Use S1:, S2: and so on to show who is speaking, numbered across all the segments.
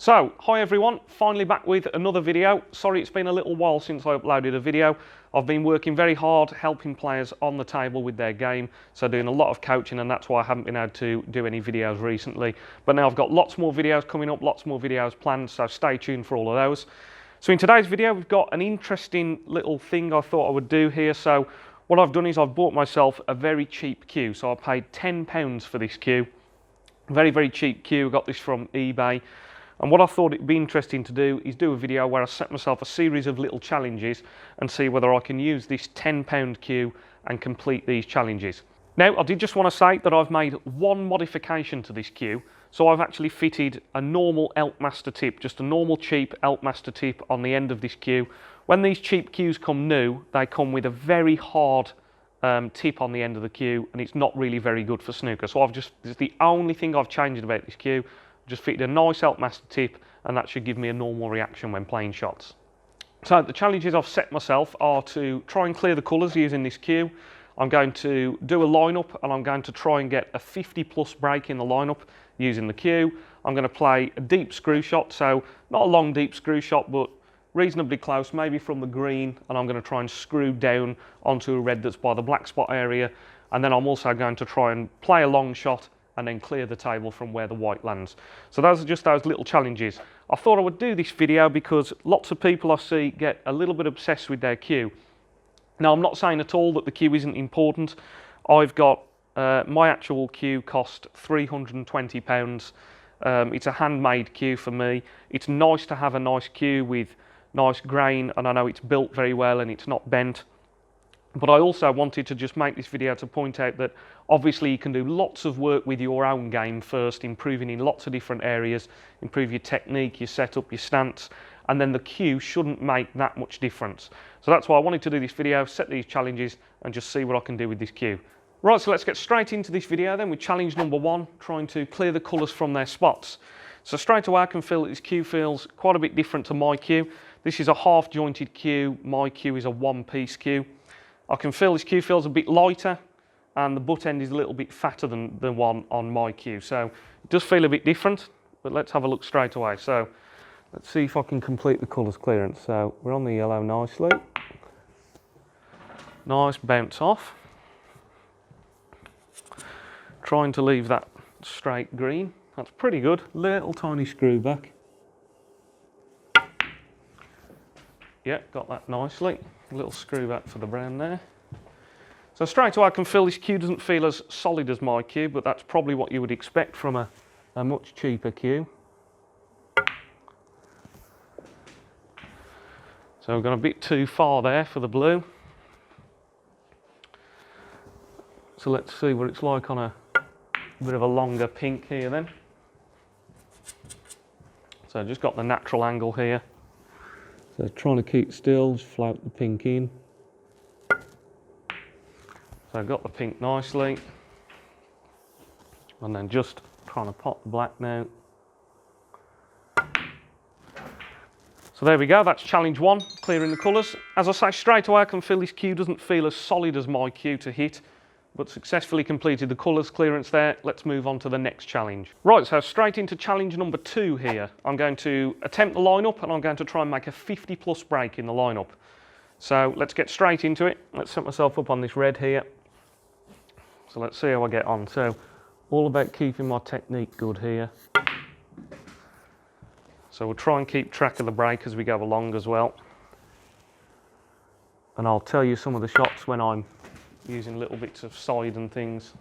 S1: So, hi everyone, finally back with another video. Sorry it's been a little while since I uploaded a video. I've been working very hard helping players on the table with their game, so doing a lot of coaching, and that's why I haven't been able to do any videos recently. But now I've got lots more videos coming up, lots more videos planned, so stay tuned for all of those. So in today's video we've got an interesting little thing I thought I would do here. So what I've done is I've bought myself a very cheap cue. So I paid £10 for this cue. Very, very cheap cue. I got this from eBay. And what I thought it'd be interesting to do is do a video where I set myself a series of little challenges and see whether I can use this £10 cue and complete these challenges. Now, I did just want to say that I've made one modification to this cue. So I've actually fitted a normal Elkmaster tip, just a normal cheap Elkmaster tip on the end of this cue. When these cheap cues come new, they come with a very hard tip on the end of the cue, and it's not really very good for snooker. So it's the only thing I've changed about this cue. Just fitted a nice Elkmaster tip, and that should give me a normal reaction when playing shots. So the challenges I've set myself are to try and clear the colours using this cue. I'm going to do a lineup, and I'm going to try and get a 50+ break in the lineup using the cue. I'm going to play a deep screw shot, so not a long deep screw shot, but reasonably close, maybe from the green, and I'm going to try and screw down onto a red that's by the black spot area. And then I'm also going to try and play a long shot and then clear the table from where the white lands. So those are just those little challenges. I thought I would do this video because lots of people I see get a little bit obsessed with their cue. Now, I'm not saying at all that the cue isn't important. I've got, my actual cue cost £320. It's a handmade cue for me. It's nice to have a nice cue with nice grain, and I know it's built very well and it's not bent. But I also wanted to just make this video to point out that obviously you can do lots of work with your own game first, improving in lots of different areas, improve your technique, your setup, your stance, and then the cue shouldn't make that much difference. So that's why I wanted to do this video, set these challenges and just see what I can do with this cue. Right, so let's get straight into this video then with challenge number 1, trying to clear the colours from their spots. So straight away I can feel that this cue feels quite a bit different to my cue. This is a half jointed cue, my cue is a one-piece cue. I can feel this cue feels a bit lighter, and the butt end is a little bit fatter than the one on my cue. So it does feel a bit different, but let's have a look straight away. So let's see if I can complete the colours clearance. So we're on the yellow nicely. Nice bounce off. Trying to leave that straight green. That's pretty good. Little tiny screw back. Yeah, got that nicely. A little screw back for the brown there. So straight away I can feel this cue doesn't feel as solid as my cue, but that's probably what you would expect from a much cheaper cue. So I've gone a bit too far there for the blue. So let's see what it's like on a bit of a longer pink here then. So I've just got the natural angle here. So trying to keep still, just float the pink in. So I've got the pink nicely. And then just trying to pop the black now. So there we go, that's challenge 1, clearing the colours. As I say, straight away I can feel this cue doesn't feel as solid as my cue to hit, but successfully completed the colours clearance there. Let's move on to the next challenge. Right, so straight into challenge number 2 here. I'm going to attempt the lineup, and I'm going to try and make a 50+ break in the lineup. So let's get straight into it. Let's set myself up on this red here. So let's see how I get on. So all about keeping my technique good here. So we'll try and keep track of the break as we go along as well. And I'll tell you some of the shots when I'm using little bits of side and things.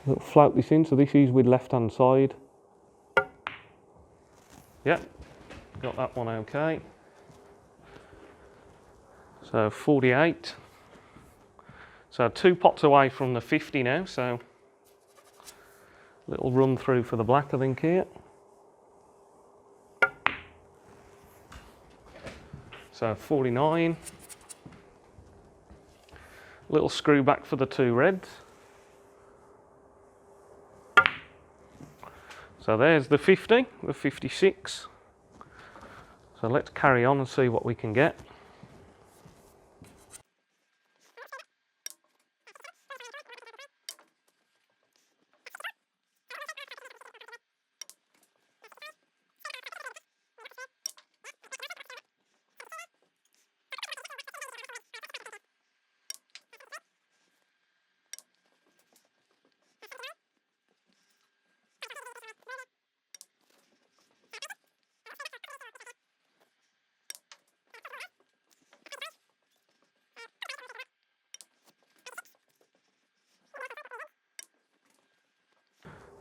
S1: Little float this in, so this is with left hand side. Yep, got that one okay. So 48. So 2 pots away from the 50 now, so little run through for the black I think here. So 49. Little screw back for the 2 reds. So there's the 50, the 56. So let's carry on and see what we can get.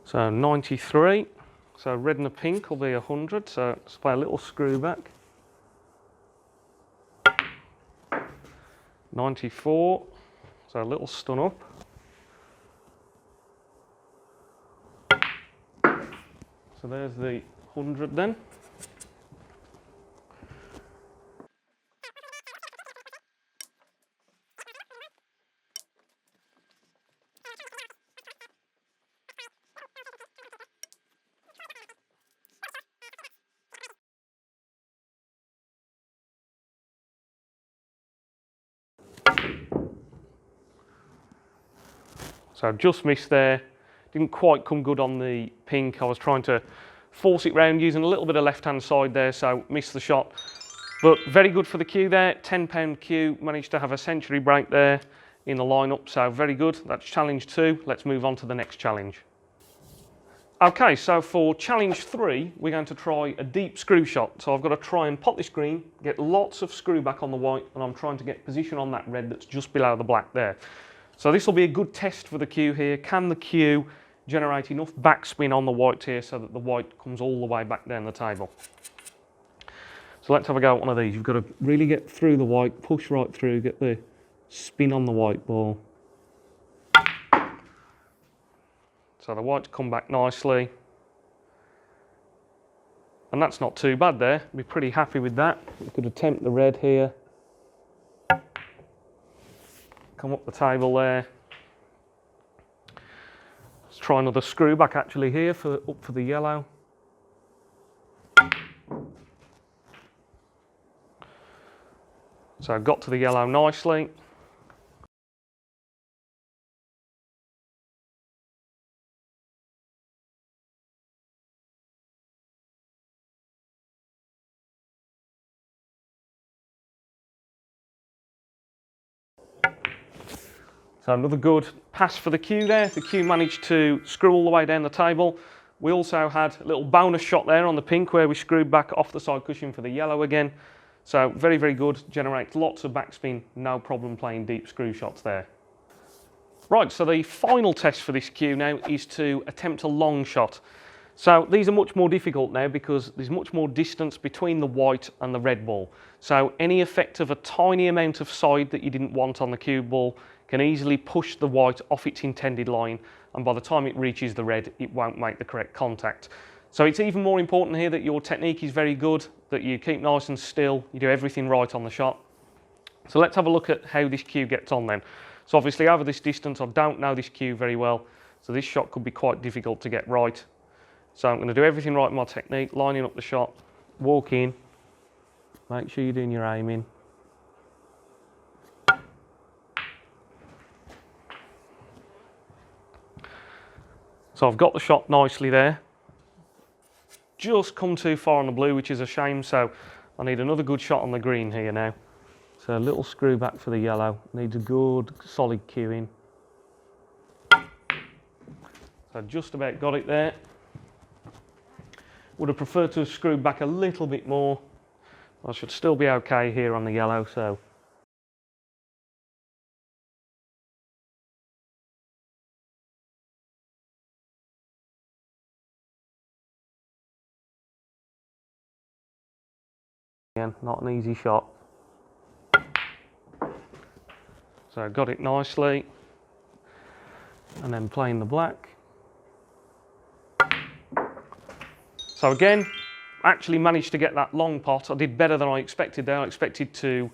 S1: So 93, so red and a pink will be 100, so let's play a little screw back. 94, so a little stun up. So there's the 100 then. So just missed there, didn't quite come good on the pink. I was trying to force it round using a little bit of left hand side there, so missed the shot. But very good for the cue there, £10 cue, managed to have a century break there in the lineup, so very good. That's challenge 2, let's move on to the next challenge. Okay, so for challenge 3, we're going to try a deep screw shot. So I've got to try and pot this green, get lots of screw back on the white, and I'm trying to get position on that red that's just below the black there. So this will be a good test for the cue here. Can the cue generate enough backspin on the white here so that the white comes all the way back down the table? So let's have a go at one of these. You've got to really get through the white, push right through, get the spin on the white ball. So the white's come back nicely. And that's not too bad there. Be pretty happy with that. We could attempt the red here. Come up the table there. Let's try another screw back actually here up for the yellow. So I've got to the yellow nicely. So another good pass for the cue there. The cue managed to screw all the way down the table. We also had a little bonus shot there on the pink where we screwed back off the side cushion for the yellow again. So very, very good. Generates lots of backspin. No problem playing deep screw shots there. Right, so the final test for this cue now is to attempt a long shot. So these are much more difficult now because there's much more distance between the white and the red ball. So any effect of a tiny amount of side that you didn't want on the cue ball can easily push the white off its intended line, and by the time it reaches the red, it won't make the correct contact. So it's even more important here that your technique is very good, that you keep nice and still, you do everything right on the shot. So let's have a look at how this cue gets on then. So obviously over this distance, I don't know this cue very well, so this shot could be quite difficult to get right. So I'm going to do everything right in my technique, lining up the shot, walk in, make sure you're doing your aiming. So I've got the shot nicely there. Just come too far on the blue, which is a shame, so I need another good shot on the green here now. So a little screw back for the yellow, needs a good solid cue in. So just about got it there. Would have preferred to have screwed back a little bit more. I should still be okay here on the yellow, so. Again, not an easy shot. So got it nicely. And then playing the black. So again, actually managed to get that long pot. I did better than I expected there. I expected to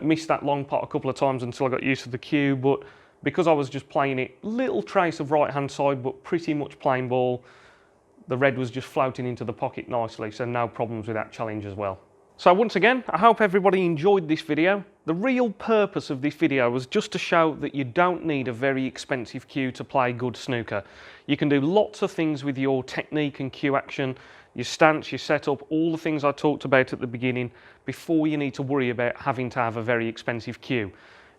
S1: miss that long pot a couple of times until I got used to the cue, but because I was just playing it, little trace of right hand side, but pretty much plain ball, the red was just floating into the pocket nicely, so no problems with that challenge as well. So once again, I hope everybody enjoyed this video. The real purpose of this video was just to show that you don't need a very expensive cue to play good snooker. You can do lots of things with your technique and cue action, your stance, your setup, all the things I talked about at the beginning before you need to worry about having to have a very expensive cue.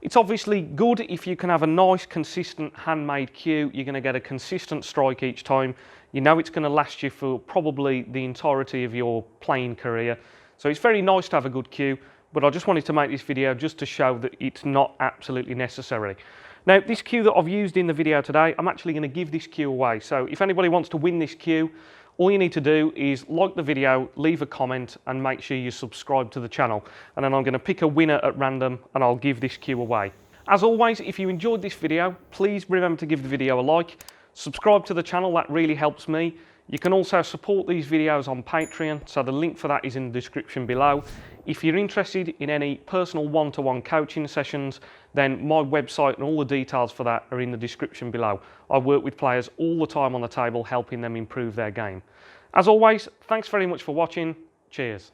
S1: It's obviously good if you can have a nice, consistent handmade cue. You're going to get a consistent strike each time. You know it's going to last you for probably the entirety of your playing career. So it's very nice to have a good cue, but I just wanted to make this video just to show that it's not absolutely necessary. Now, this cue that I've used in the video today, I'm actually going to give this cue away. So if anybody wants to win this cue, all you need to do is like the video, leave a comment, and make sure you subscribe to the channel. And then I'm going to pick a winner at random, and I'll give this cue away. As always, if you enjoyed this video, please remember to give the video a like. Subscribe to the channel, that really helps me. You can also support these videos on Patreon, so the link for that is in the description below. If you're interested in any personal one-to-one coaching sessions, then my website and all the details for that are in the description below. I work with players all the time on the table, helping them improve their game. As always, thanks very much for watching. Cheers.